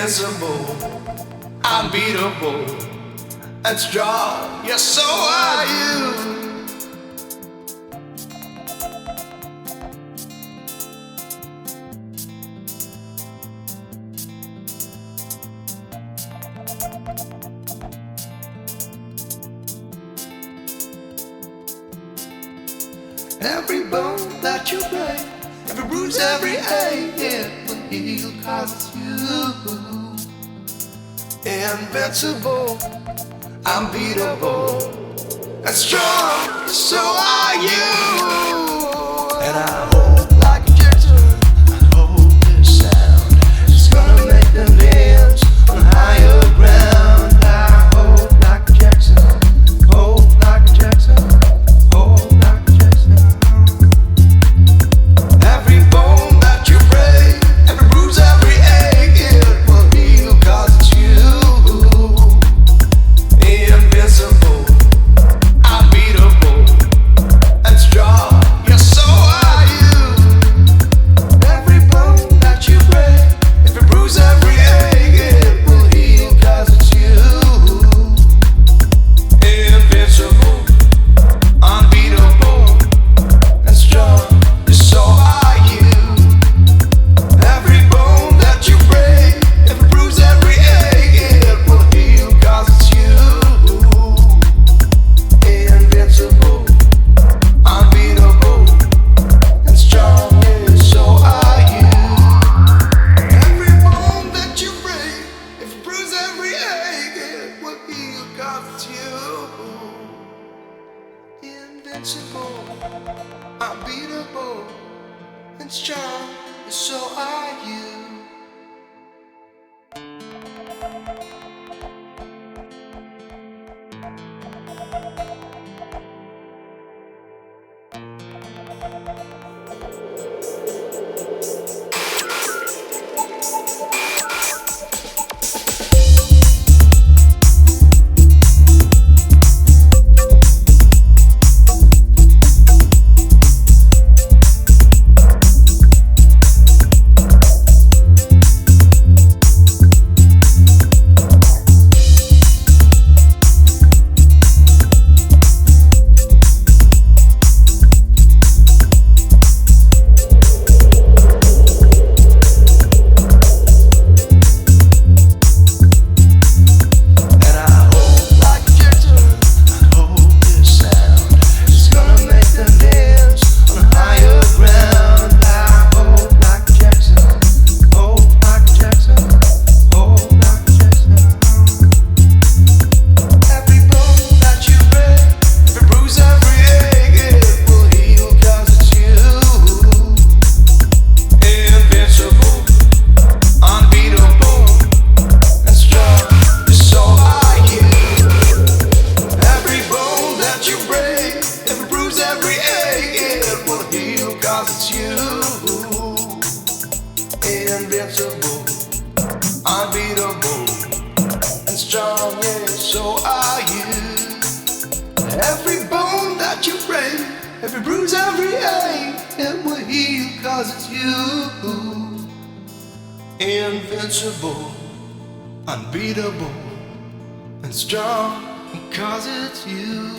invincible, unbeatable, and strong. Yes, so are you. Every bone that you break, every bruise, every ache, it will heal 'cause it's you. Invincible, unbeatable, and strong, so are you. And I hold like a Jackson, I hold this sound. It's gonna make them dance on higher ground. I hold like a Jackson, hold like a Jackson, hold like a Jackson. Every bone that you break, every bruise, every ache, it will heal 'cause it's you. Invincible, unbeatable, and strong. Yes, so are you. Every bone that you break, every bruise, every ache, it will heal 'cause it's you. Invincible, unbeatable, and strong. Yes, so are you. Every bone that you break, every bruise, every ache, it will heal 'cause it's you. Invincible, unbeatable, and strong. Yes, so are you. Every bone that you break, every bruise, every ache, it will heal 'cause it's you. Invincible, unbeatable, and strong. Yes, so are you. Invincible, unbeatable, and strong, yeah, so are you. Every bone that you break, every bruise, every ache, it will heal 'cause it's you. Invincible, unbeatable, and strong, 'cause it's you.